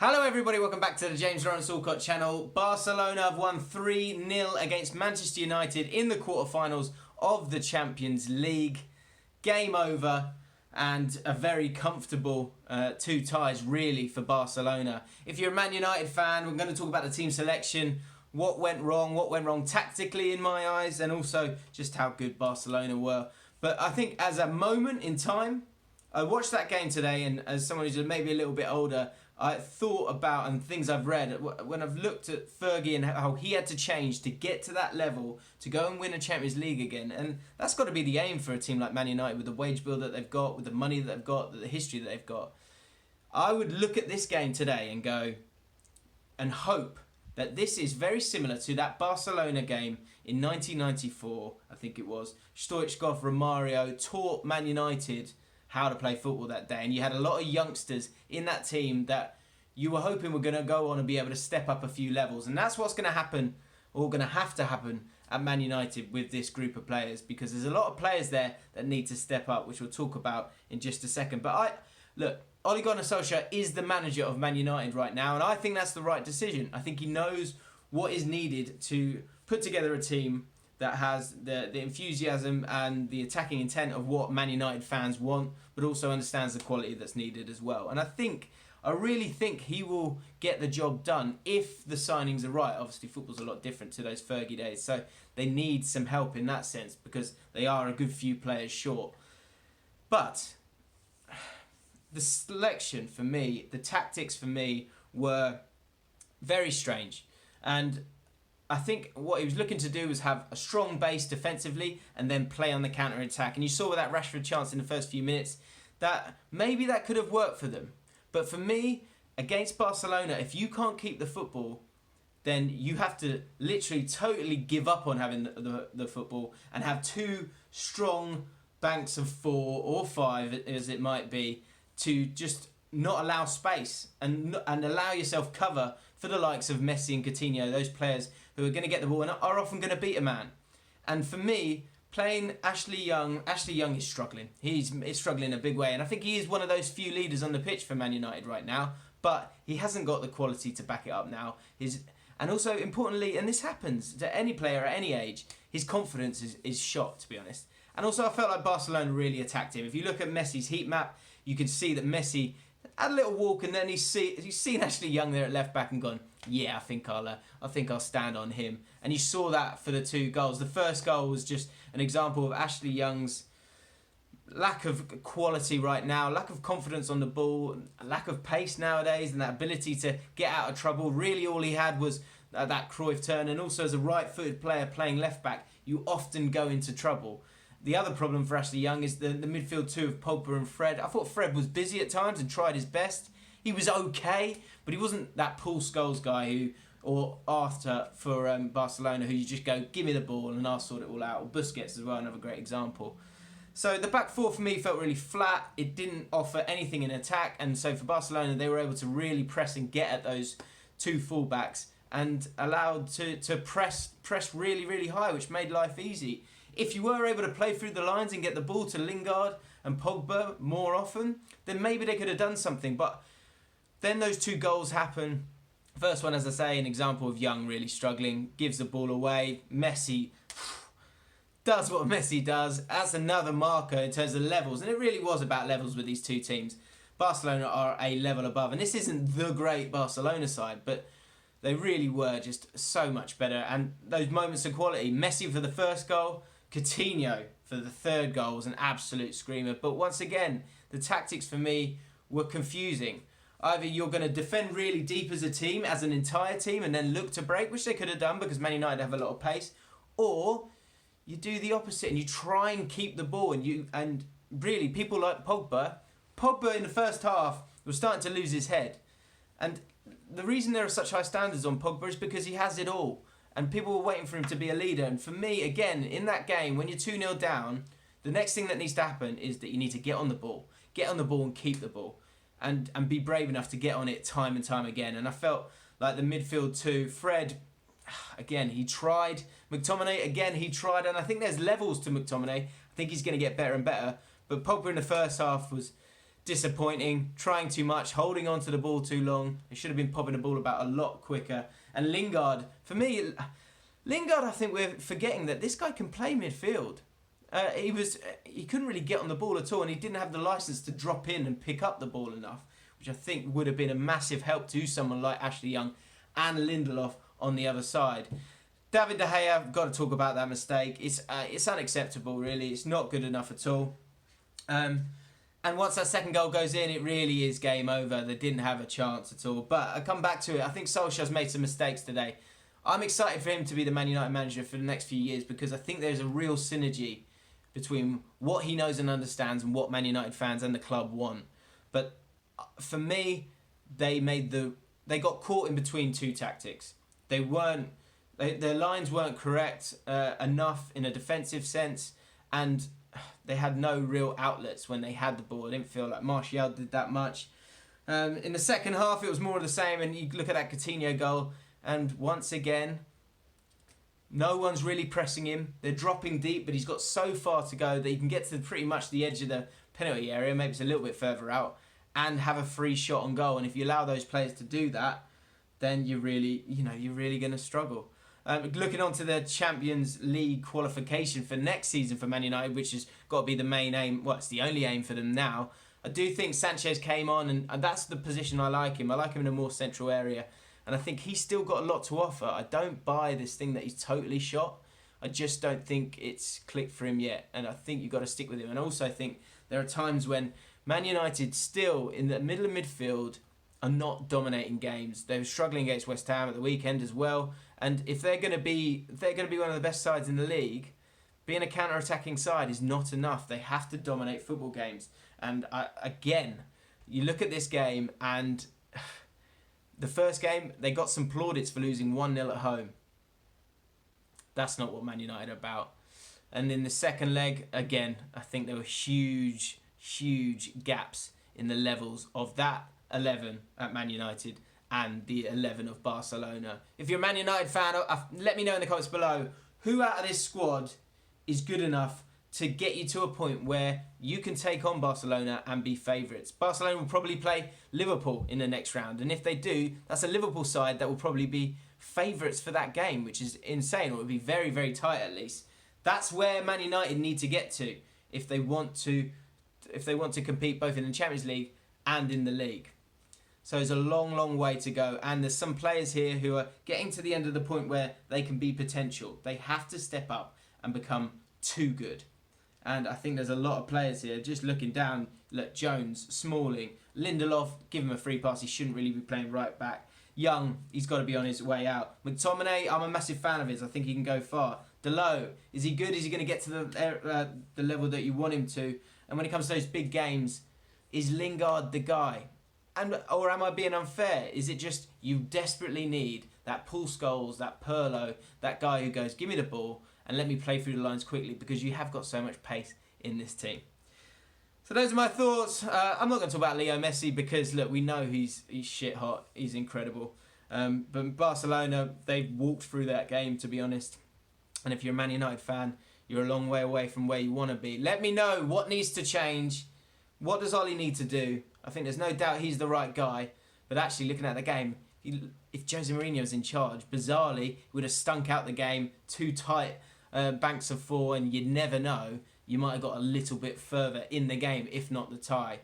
Hello everybody, welcome back to the James Lawrence Allcott channel. Barcelona have won 3-0 against Manchester United in the quarterfinals of the Champions League. Game over and a very comfortable two ties really for Barcelona. If you're a Man United fan, we're going to talk about the team selection, what went wrong tactically in my eyes, and also just how good Barcelona were. But I think as a moment in time, I watched that game today, and as someone who's maybe a little bit older, I thought about, and things I've read, when I've looked at Fergie and how he had to change to get to that level, to go and win a Champions League again. And that's got to be the aim for a team like Man United, with the wage bill that they've got, with the money that they've got, the history that they've got. I would look at this game today and go and hope that this is very similar to that Barcelona game in 1994, I think it was. Stoichkov, Romario taught Man United how to play football that day, and you had a lot of youngsters in that team that you were hoping were going to go on and be able to step up a few levels, and that's what's going to happen, or going to have to happen at Man United with this group of players, because there's a lot of players there that need to step up, which we'll talk about in just a second. But Ole Gunnar Solskjaer is the manager of Man United right now, and I think that's the right decision. I think he knows what is needed to put together a team that has the enthusiasm and the attacking intent of what Man United fans want, but also understands the quality that's needed as well. And I really think he will get the job done if the signings are right. Obviously, football's a lot different to those Fergie days, so they need some help in that sense because they are a good few players short. But the selection for me, the tactics for me were very strange. And I think what he was looking to do was have a strong base defensively and then play on the counter-attack. And you saw with that Rashford chance in the first few minutes that maybe that could have worked for them. But for me, against Barcelona, if you can't keep the football, then you have to literally totally give up on having the football and have two strong banks of 4 or 5, as it might be, to just not allow space and allow yourself cover for the likes of Messi and Coutinho, those players who are going to get the ball and are often going to beat a man. And for me, playing Ashley Young is struggling. He's struggling in a big way, and I think he is one of those few leaders on the pitch for Man United right now, but he hasn't got the quality to back it up now. And also, importantly, and this happens to any player at any age, his confidence is shot, to be honest. And also, I felt like Barcelona really attacked him. If you look at Messi's heat map, you can see that Messi had a little walk, and then he's seen Ashley Young there at left back and gone, yeah, I think I'll stand on him. And you saw that for the 2 goals. The first goal was just an example of Ashley Young's lack of quality right now, lack of confidence on the ball, lack of pace nowadays, and that ability to get out of trouble. Really, all he had was that Cruyff turn, and also as a right-footed player playing left back, you often go into trouble. The other problem for Ashley Young is the midfield 2 of Pogba and Fred. I thought Fred was busy at times and tried his best. He was okay, but he wasn't that Paul Scholes guy or Arthur for Barcelona, who you just go, give me the ball and I'll sort it all out. Or Busquets as well, another great example. So the back 4 for me felt really flat. It didn't offer anything in attack, and so for Barcelona, they were able to really press and get at those 2 fullbacks and allowed to press really, really high, which made life easy. If you were able to play through the lines and get the ball to Lingard and Pogba more often, then maybe they could have done something. But then those 2 goals happen. First one, as I say, an example of Young really struggling, gives the ball away. Messi does what Messi does. That's another marker in terms of levels. And it really was about levels with these 2 teams. Barcelona are a level above. And this isn't the great Barcelona side, but they really were just so much better. And those moments of quality, Messi for the first goal, Coutinho for the 3rd goal was an absolute screamer. But once again, the tactics for me were confusing. Either you're going to defend really deep as a team, as an entire team, and then look to break, which they could have done because Man United have a lot of pace, or you do the opposite and you try and keep the ball. And really, people like Pogba in the first half was starting to lose his head. And the reason there are such high standards on Pogba is because he has it all. And people were waiting for him to be a leader. And for me, again, in that game, when you're 2-0 down, the next thing that needs to happen is that you need to get on the ball. Get on the ball and keep the ball. And be brave enough to get on it time and time again. And I felt like the midfield 2, Fred, again, he tried. McTominay, again, he tried. And I think there's levels to McTominay. I think he's going to get better and better. But Pogba in the first half was disappointing, trying too much, holding on to the ball too long. They should have been popping the ball about a lot quicker. And Lingard, for me, I think we're forgetting that this guy can play midfield. He couldn't really get on the ball at all, and he didn't have the license to drop in and pick up the ball enough, which I think would have been a massive help to someone like Ashley Young and Lindelof on the other side. David de Gea, got to talk about that mistake. It's unacceptable, really. It's not good enough at all. And once that second goal goes in, it really is game over. They didn't have a chance at all. But I come back to it. I think Solskjaer's made some mistakes today. I'm excited for him to be the Man United manager for the next few years because I think there's a real synergy between what he knows and understands and what Man United fans and the club want. But for me, they got caught in between two tactics. Their lines weren't correct enough in a defensive sense, and they had no real outlets when they had the ball. I didn't feel like Martial did that much. In the second half, it was more of the same, and you look at that Coutinho goal, and once again, no one's really pressing him. They're dropping deep, but he's got so far to go that he can get to pretty much the edge of the penalty area, maybe it's a little bit further out, and have a free shot on goal. And if you allow those players to do that, then you're really going to struggle. Looking on to the Champions League qualification for next season for Man United, which has got to be the main aim. Well, it's the only aim for them now. I do think Sanchez came on, and that's the position I like him. I like him in a more central area. And I think he's still got a lot to offer. I don't buy this thing that he's totally shot. I just don't think it's clicked for him yet. And I think you've got to stick with him. And I also think there are times when Man United still, in the middle of midfield, are not dominating games. They were struggling against West Ham at the weekend as well. And if they're going to be one of the best sides in the league, being a counter-attacking side is not enough. They have to dominate football games. And again, you look at this game, and the first game, they got some plaudits for losing 1-0 at home. That's not what Man United are about. And in the second leg, again, I think there were huge gaps in the levels of that 11 at Man United and the 11 of Barcelona. If you're a Man United fan, let me know in the comments below who out of this squad is good enough to get you to a point where you can take on Barcelona and be favourites. Barcelona will probably play Liverpool in the next round, and if they do, that's a Liverpool side that will probably be favourites for that game, which is insane, or it will be very, very tight at least. That's where Man United need to get to if they want to compete both in the Champions League and in the league. So it's a long way to go, and there's some players here who are getting to the end of the point where they can be potential. They have to step up and become too good. And I think there's a lot of players here. Just looking down, look, Jones, Smalling, Lindelof, give him a free pass. He shouldn't really be playing right back. Young, he's got to be on his way out. McTominay, I'm a massive fan of his. I think he can go far. Delo, is he good? Is he going to get to the level that you want him to? And when it comes to those big games, is Lingard the guy? Or am I being unfair? Is it just you desperately need that Paul Scholes, that Pirlo, that guy who goes, give me the ball and let me play through the lines quickly, because you have got so much pace in this team. So those are my thoughts. I'm not going to talk about Leo Messi because, look, we know he's shit hot. He's incredible. But Barcelona, they've walked through that game, to be honest. And if you're a Man United fan, you're a long way away from where you want to be. Let me know what needs to change. What does Ollie need to do? I think there's no doubt he's the right guy. But actually, looking at the game, if Jose Mourinho was in charge, bizarrely, he would have stunk out the game, too tight banks of four, and you'd never know. You might have got a little bit further in the game, if not the tie.